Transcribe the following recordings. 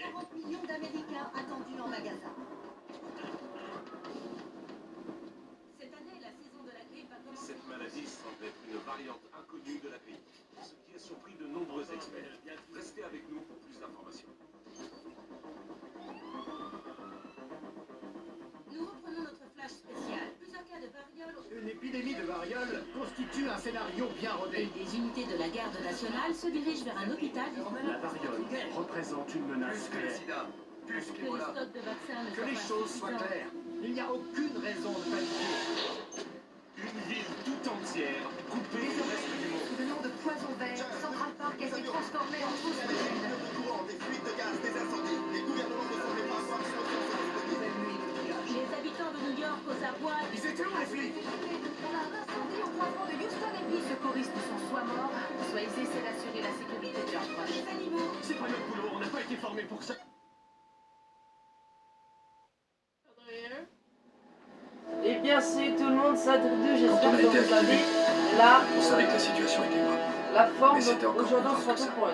40 millions d'Américains attendus en magasin. Cette année, la saison de la grippe a commencé. Cette maladie semble être une variante inconnue de la grippe, ce qui a surpris de nombreux experts. Restez avec nous pour plus d'informations. Nous reprenons notre flash spécial. Plusieurs cas de variole. Une épidémie de variole constitue un scénario bien rodé. Des unités de la garde nationale se dirigent vers un hôpital. La variole représente une menace claire. Que les stocks de vaccins ne Que soient les pas choses soient suffisants. claires. Il n'y a aucune raison de paniquer. Une ville tout entière coupée du reste du monde. Sous le nom de poison vert, Central Park a été transformé en fausse commune. Des fuites de gaz, des incendies. Les gouvernements ne semblaient pas avoir Les habitants de New York aux abois. Ils étaient où les flics? On a un incendie au croisement de Houston et les secouristes sont soit morts, soit ils essaient d'assurer la sécurité de leurs proches. Les animaux. C'est pas notre boulot, on n'a pas été formés pour ça. Eh bien, salut tout le monde, c'est Adrien, j'espère que vous avez On savait que la situation était grave. la forme. Mais c'était encore Aujourd'hui, on plus se grave que retrouve pour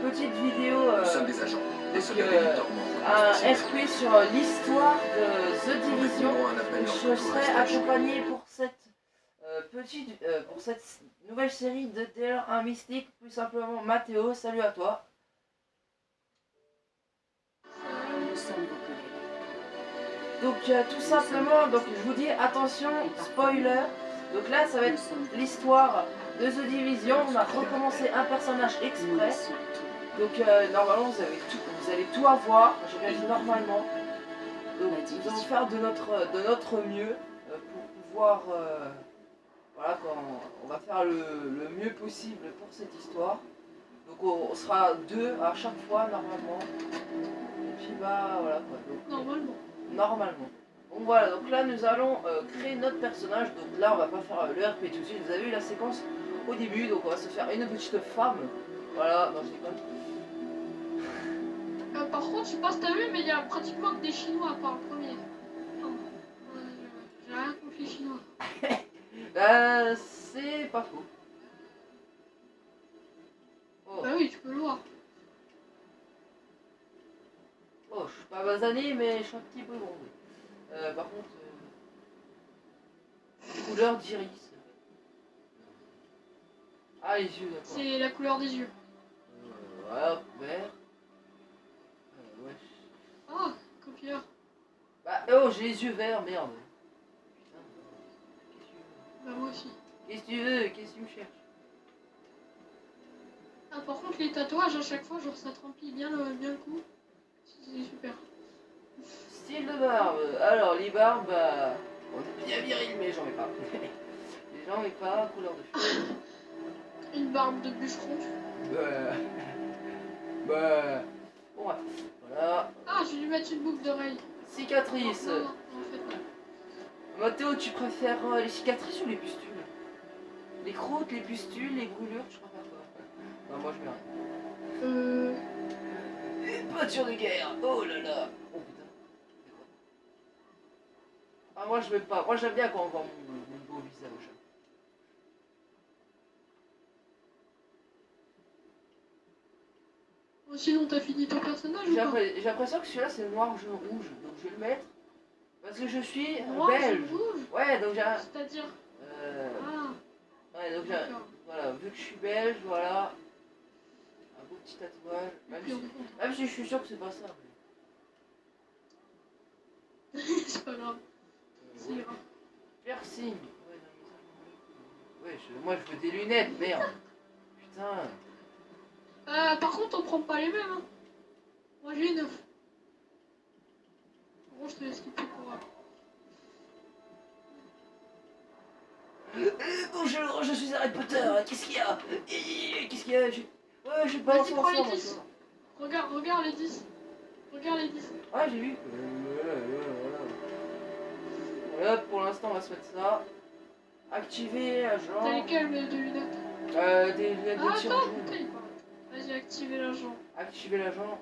une petite vidéo, Nous sommes des agents, des soldats euh, d'élite dormants. un RP sur l'histoire de The Division. Je serai accompagné pour cette pour cette nouvelle série de Taylor un mystique, plus simplement Mathéo. Salut à toi. Nous sommes vos collègues. Donc tout simplement, donc je vous dis attention, spoiler. Donc là, ça va être l'histoire de The Division. On a recommencé un personnage exprès. Donc normalement vous allez tout avoir. Je vais dire normalement. Donc nous allons faire de notre mieux pour pouvoir voilà, on va faire le mieux possible pour cette histoire. Donc on sera deux à chaque fois normalement. Et puis bah voilà quoi. Donc, normalement. Donc voilà, donc là nous allons créer notre personnage. Donc là on va pas faire le RP tout de suite. Vous avez vu la séquence au début, donc on va se faire une petite femme. Voilà, non je déconne. Par contre, je sais pas si t'as vu, mais il y a pratiquement que des Chinois à part le premier. J'ai rien contre les Chinois. C'est pas faux. Oh. Bah oui, tu peux le voir. Oh, je suis pas basané, mais je suis un petit peu bronzé. Par contre, couleur d'iris. Ah, les yeux, d'accord. C'est la couleur des yeux. Voilà, vert. Ouais. Ah, copieur. Bah, oh, j'ai les yeux verts, merde. Putain. Bah moi aussi. Qu'est-ce que tu veux? Qu'est-ce que tu me cherches? Ah, par contre, les tatouages, à chaque fois, genre ça te remplit bien le cou. C'est super. Style de barbe. Alors, les barbes, bah, on est bien viril, mais j'en ai pas. J'en ai pas, couleur de cheveux. Une barbe de bûcheron. Bah. Bon, ouais. Voilà. Ah, j'ai dû mettre une boucle d'oreille. Cicatrices. Non, en fait, non. Mathéo, tu préfères les cicatrices ou les pustules? Les croûtes, les pustules, les brûlures, tu préfères quoi? Non, moi je mets rien. Une peinture de guerre. Oh là là. Oh putain. Ah, moi je mets pas. Moi j'aime bien quand on voit mon beau visage. Oh, sinon, t'as fini ton personnage ou pas? J'ai l'impression que celui-là c'est noir, jaune, rouge. Donc je vais le mettre. Parce que je suis Noir, belge. jaune, rouge. Ouais, donc j'ai un. C'est-à-dire. Ah, Ouais, donc j'ai. d'accord. Voilà, vu que je suis belge, voilà. Un beau petit tatouage. Même si je suis sûr que c'est pas ça. Mais... C'est pas grave. C'est grave. Piercing. Ouais, non, mais ça, moi je veux des lunettes, merde. Putain. Par contre, on prend pas les mêmes. Hein. Moi j'ai 9. Bon, je te laisse quitter pour. Bonjour, je suis Harry Potter. Qu'est-ce qu'il y a? Qu'est-ce qu'il y a? Ouais, je pas Vas-y, prends les 10. Regarde les 10. Regarde les 10. Ouais, j'ai vu. Voilà, pour l'instant, on va se mettre ça. Activer l'agent. T'as lesquelles de lunettes? Des lunettes de tir attends, jaune. putain, il parle. Vas-y, activer l'agent. Activer l'agent.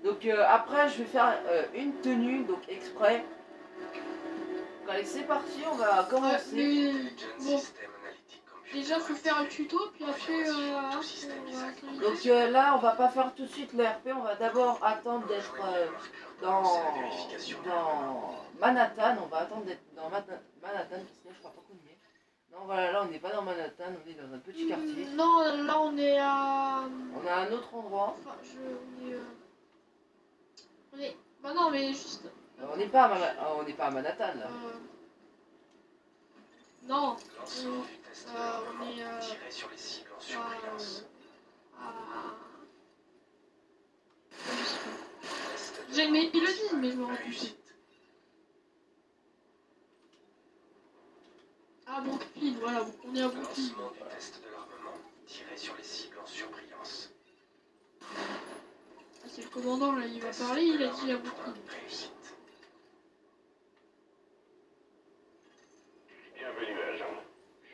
Donc après, je vais faire une tenue, donc exprès. Donc allez, c'est parti, on va commencer. Bon. Les déjà, faut faire un tuto, puis après, on va s'inviter. Donc là, on va pas faire tout de suite le RP, on va d'abord attendre d'être dans Manhattan. On va attendre d'être dans Manhattan, parce que là, je crois pas qu'on y est. Non, voilà, là, on n'est pas dans Manhattan, on est dans un petit quartier. Non, là, on est à... On est à un autre endroit. Enfin, on est... Bah non, mais juste... On n'est pas, on n'est pas à Manhattan, là. Non. Lancement du test de l'armement. Tirez sur les cibles en surbrillance. J'ai mais ils le disent, mais je me rends plus. Réussite. Ah, Brooklyn, voilà, donc on est à Brooklyn. Lancement du test de l'armement. Tirez sur les cibles en surbrillance. Ah, c'est le commandant, là, il va parler, il a dit à Brooklyn. Réussite. Bienvenue, agent.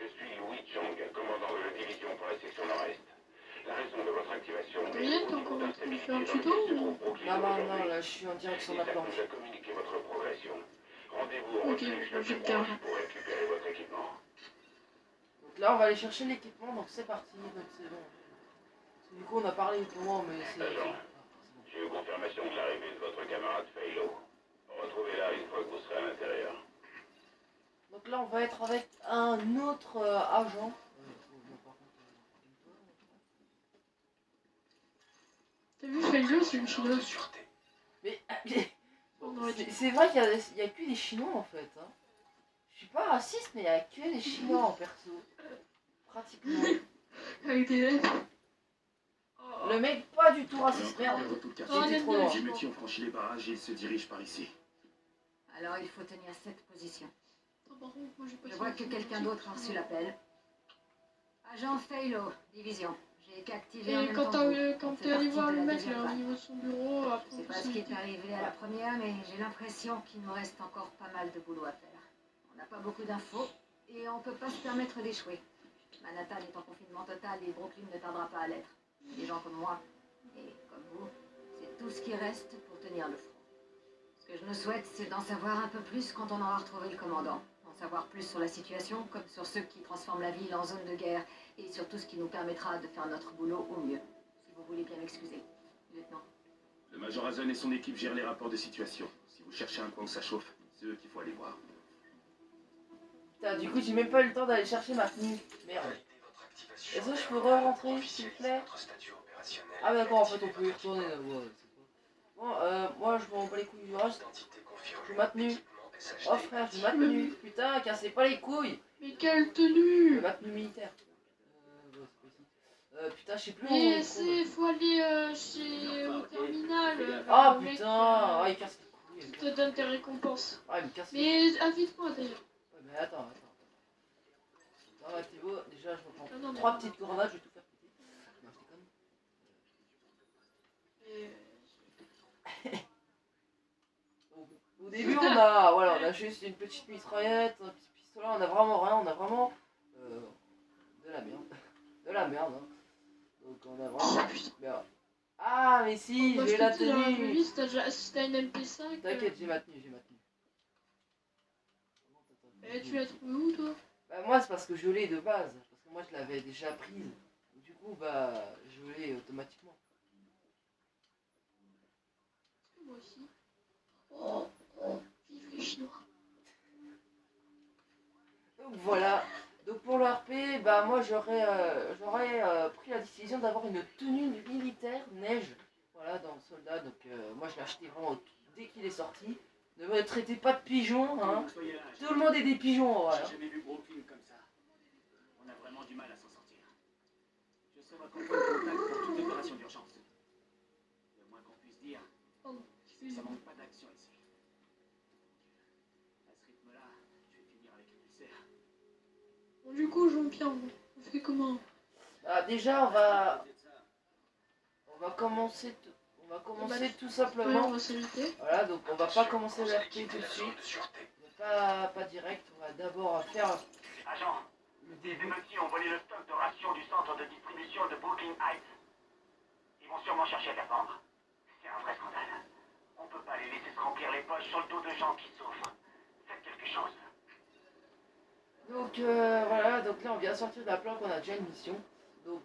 Je suis Louis Chang, commandant de la division pour la section Nord-Est. La raison de votre activation est Gabriel, t'es encore en train de faire un tuto ou... Non, là, je suis en direction de la planche. nous a communiqué votre progression. Rendez-vous au Ok, refuge le je plus vais proche pour récupérer votre équipement. Donc là, on va aller chercher l'équipement, donc c'est parti, donc c'est bon. Parce que du coup, on a parlé au moment, mais c'est... Agent, j'ai eu confirmation de l'arrivée de votre camarade Faylo. Retrouvez-la une fois que vous serez à l'intérieur. Donc là, on va être avec un autre agent. T'as vu, Faylo, c'est une chinoise. Mais On aurait dit. c'est vrai qu'il y a que des Chinois en fait. Hein. Je suis pas raciste, mais il y a que des Chinois en perso. Pratiquement. Avec des lettres. Le mec, pas du tout raciste. Alors, Merde. dans tout le Oh, quartier, J'étais trop loin. les émeutiers ont franchi les barrages et ils se dirigent par ici. Alors il faut tenir cette position. Attends, par contre, moi j'ai pas Je vois que quelqu'un d'autre a reçu l'appel. Agent Faylo, division. J'ai qu'activé en Et même quand temps que vous. quand On fait t'es allé partie voir de le la mec deuxième là au vague. niveau de son bureau, Je après sais on pas peut ce qui est s'inviter. arrivé à la première, mais j'ai l'impression qu'il nous reste encore pas mal de boulot à faire. On n'a pas beaucoup d'infos et on peut pas se permettre d'échouer. Manhattan est en confinement total et Brooklyn ne tardera pas à l'être. Des gens comme moi et comme vous, c'est tout ce qui reste pour tenir le front. Ce que je nous souhaite, c'est d'en savoir un peu plus quand on aura retrouvé le commandant. En savoir plus sur la situation, comme sur ceux qui transforment la ville en zone de guerre, et sur tout ce qui nous permettra de faire notre boulot au mieux. Si vous voulez bien m'excuser, lieutenant. Le Major Hazen et son équipe gèrent les rapports de situation. Si vous cherchez un coin où ça chauffe, c'est eux qu'il faut aller voir. Putain, du coup, j'ai même pas eu le temps d'aller chercher ma tenue. Merde. Validez votre activation. Est-ce que je peux re-rentrer, s'il vous plaît? Votre statut opérationnel. Ah, d'accord, en fait, on peut y retourner. Là. Ouais, c'est pas... Bon, moi, je m'en bats les couilles du reste. Identité confirmée. J'ai ma tenue. Équipement SHD. Oh frère, j'ai ma tenue. Putain, cassez pas les couilles. Mais quelle tenue! Ma tenue militaire. Ouais, c'est pas ici. Putain, je sais plus où on Mais est. c'est, faut aller chez au terminal. Ah le mec, putain, ah, il casse les couilles. qui te donne tes récompenses. Ah, il me casse les couilles. Mais invite-moi d'ailleurs. Ouais, mais attends. Attends, Théo, déjà, je reprends Ah non, mais- 3 petites grenades, je vais tout faire péter. Non, je déconne. Et... Au début, on a juste une petite mitraillette, un petit pistolet, on a vraiment rien, on a vraiment de la merde. De la merde, hein. Donc on a vraiment... Merde. Ah, mais si, Bah, j'ai je la te dis, dans la vraie tenue. vie, si t'as une MP5. T'inquiète, j'ai ma tenue, Et tu l'as trouvé où toi? Bah, moi, c'est parce que je l'ai de base. Parce que moi, je l'avais déjà prise. Du coup, bah, je l'ai automatiquement. Moi aussi. Oh, vive les Chinois. Donc voilà. Donc pour le RP, bah moi j'aurais pris la décision d'avoir une tenue militaire neige. Voilà, dans le soldat. Donc moi je l'ai acheté vraiment dès qu'il est sorti. Ne me traitez pas de pigeons, hein. Soyez là, Tout le monde est des pigeons, voilà. j'ai jamais vu Brooklyn comme ça. On a vraiment du mal à s'en sortir. Je serai votre point de contact pour toute opération d'urgence. Le moins qu'on puisse dire, Oh, c'est que ça manque pas d'action ici. À ce rythme-là, je vais finir avec un ulcère. bon, du coup, Jean-Pierre, on fait comment? Bah, déjà on va commencer tout Ouais, simplement. on va s'inviter. Voilà, donc on va pas commencer le RP tout de La zone suite. de sûreté. Pas direct, on va d'abord faire Agent, le des début. émeutiers ont volé le stock de rations du centre de distribution de Brooklyn Heights. Ils vont sûrement chercher à les vendre. C'est un vrai scandale. On peut pas les laisser se remplir les poches sur le dos de gens qui souffrent. Faites quelque chose. Donc voilà, donc là on vient de sortir de la planque, on a déjà une mission. Donc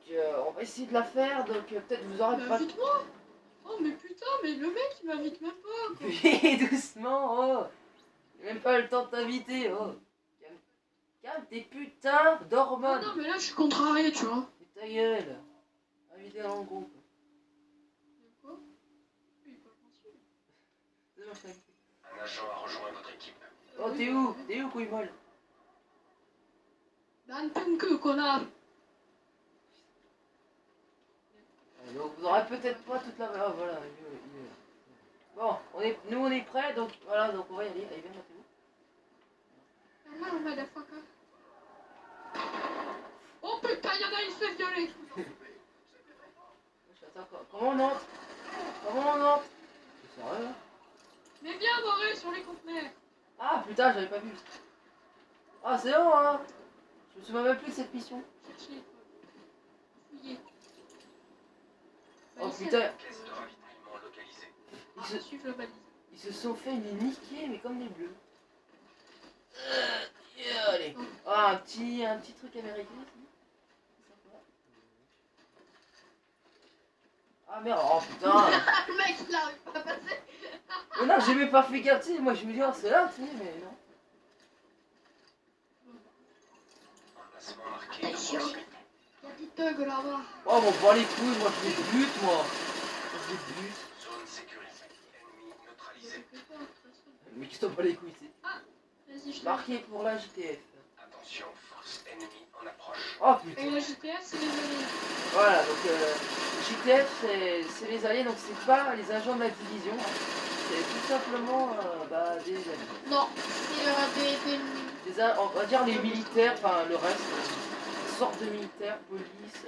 on va essayer de la faire, donc peut-être vous aurez pas... Invite-moi. Oh mais putain, mais le mec il m'invite même pas quoi. Oui, doucement, oh. J'ai même pas le temps de t'inviter, oh. Calme tes putains Ah d'hormones. non mais là je suis contrarié tu vois. Et ta gueule. Invité dans le groupe. Quoi? Il est pas gentil. C'est bon, je t'invite. Un agent a rejoint votre équipe. Oh, t'es où? T'es où, couille molle? Dan Punke, connard. Donc vous aurez peut-être pas toute la... Ah voilà, Bon, nous on est prêts, donc voilà, donc on va y aller. Allez, viens, Mathéo. Hello, motherfucker. Oh putain, y'en a, il se fait violer. Attends, comment on entre? Comment on entre? C'est sérieux? Mais viens, Moré, sur les conteneurs. Ah putain, j'avais pas vu. Ah c'est bon, hein. Je me souviens même plus de cette mission. Cherchez. Fouillez. Oh putain. Caisse de ravitaillement localisée. Suivre la balise. Ils se sont fait niquer, mais comme des bleus. Allez. Ah, un petit truc américain ici. Sympa. Ah merde, oh putain. Le mec, il arrive pas à passer. Mais non, j'ai même pas fait gaffe, tu sais, moi je me dis, oh c'est là, tu sais, mais non. Emplacement marqué de Attention. proximité. Il y a des thugs là-bas. Oh bon, bah les couilles, moi je les bute, moi. Je les bute. Zone sécurisée. Ennemi neutralisé. Mais qui t'en pas les couilles, tu sais. Vas-y, je Marqué pour la JTF. Attention, force ennemie en approche. Oh Et putain. la GTS, c'est les alliés. Voilà, donc JTF c'est les alliés, donc c'est pas les agents de la division. C'est tout simplement des alliés. Non, c'est On va dire les militaires, enfin le reste, sorte de militaires, police.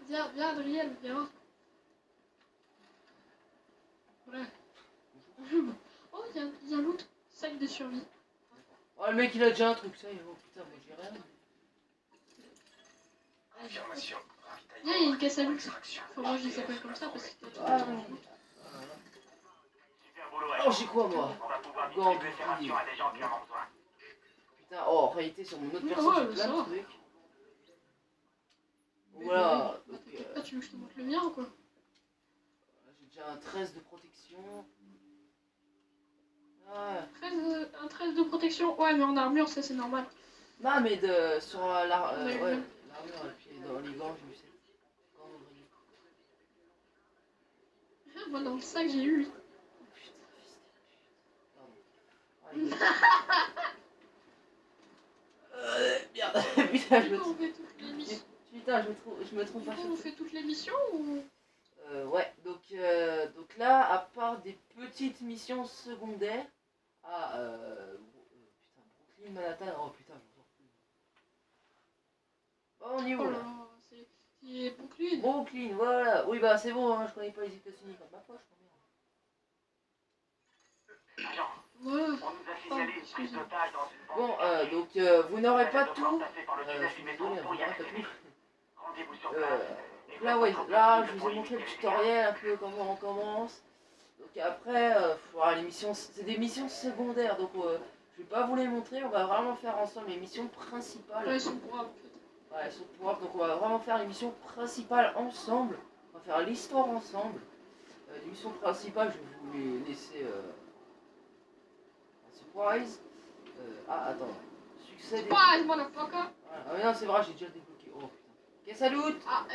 Viens, Adrien, viens. Voilà. Oh, il y a un loot. Sac de survie. Oh le mec il a déjà un truc, ça, oh putain, moi j'ai rien. Confirmation. Viens, il y a une caisse à loot. Extraction. Enfin, moi je les appelle comme ça parce que Ah non. Super boulot, Oh j'ai quoi moi? On va pouvoir Gant distribuer ces rations à des gens qui en ont besoin. Putain, oh en réalité sur mon autre Ouais, perso j'ai ouais, plein ça de va. trucs. Voilà, donc t'inquiète pas, tu veux que je te montre le mien ou quoi? j'ai déjà un 13 de protection. Ah. Un 13 de protection. Ouais, mais en armure, ça c'est normal. Non mais sur l'armure Ouais, et ouais. puis dans les gants j'ai eu 7. Gants ouvriers. Moi dans le sac j'ai eu 8. Putain, merde. Putain, je me On trompe. fait toutes les missions. Putain, je me trompe pas. On fait toutes les missions ou... Ouais, donc là, à part des petites missions secondaires, putain, Brooklyn, Manhattan, oh putain, je m'en sors plus. Oh, on y est où Oh là? là, c'est Brooklyn. Brooklyn, voilà. Oui, bah c'est bon, hein, je connais pas les États-Unis comme ma poche. Agent, Ouais. on nous a signalé une prise d'otage dans une Bon, banque. donc vous n'aurez pas tout. Passer par le Je tunnel suis du métro désolé, pour vous y n'aurez pas accéder. tout. Rendez-vous sur place. Là, ouais, là, je vous ai montré le tutoriel, un peu comment on commence. Donc après, voilà, les missions, c'est des missions secondaires, donc je vais pas vous les montrer, on va vraiment faire ensemble les missions principales. Ouais, ils sont pour en fait. Ouais, elles sont pour donc on va vraiment faire les missions principales ensemble. On va faire l'histoire ensemble. Les missions principales, je vais vous les laisser en surprise. Attends. Succès des... Surprise, motherfucker. Voilà. Ah mais non, c'est vrai, j'ai déjà débloqué. Oh putain. Caisse à loot. Ah,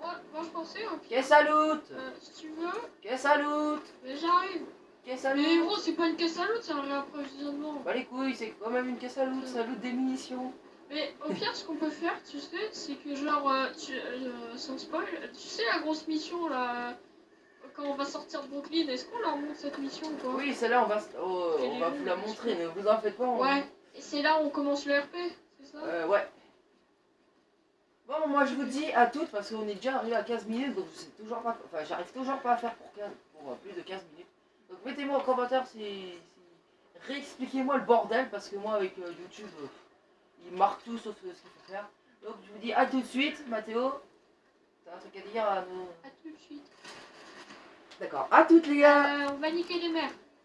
moi je pensais, ok. Caisse à loot. Si tu veux, Caisse à loot. mais j'arrive. Caisse à Mais loot. gros, c'est pas une caisse à loot, c'est un réapprovisionnement. Bah les couilles, c'est quand même une caisse à loot, ça loot des munitions. Mais au pire, ce qu'on peut faire, tu sais, c'est que genre, sans spoil, tu sais la grosse mission là, quand on va sortir de Brooklyn, est-ce qu'on leur montre cette mission ou quoi? Oui, celle-là, on va vous la montrer, ne vous en faites pas. Ouais, et c'est là où on commence le RP, c'est ça? Ouais. Bon, moi je vous dis à toutes, parce qu'on est déjà arrivé à 15 minutes, donc je sais toujours pas, enfin j'arrive toujours pas à faire pour plus de 15 minutes. Donc mettez-moi en commentaire si réexpliquez-moi le bordel, parce que moi avec YouTube, il marque tout sauf ce qu'il faut faire. Donc je vous dis à tout de suite, Mathéo. T'as un truc à dire à nous? À tout de suite. D'accord, à toutes les gars. On va niquer les mères.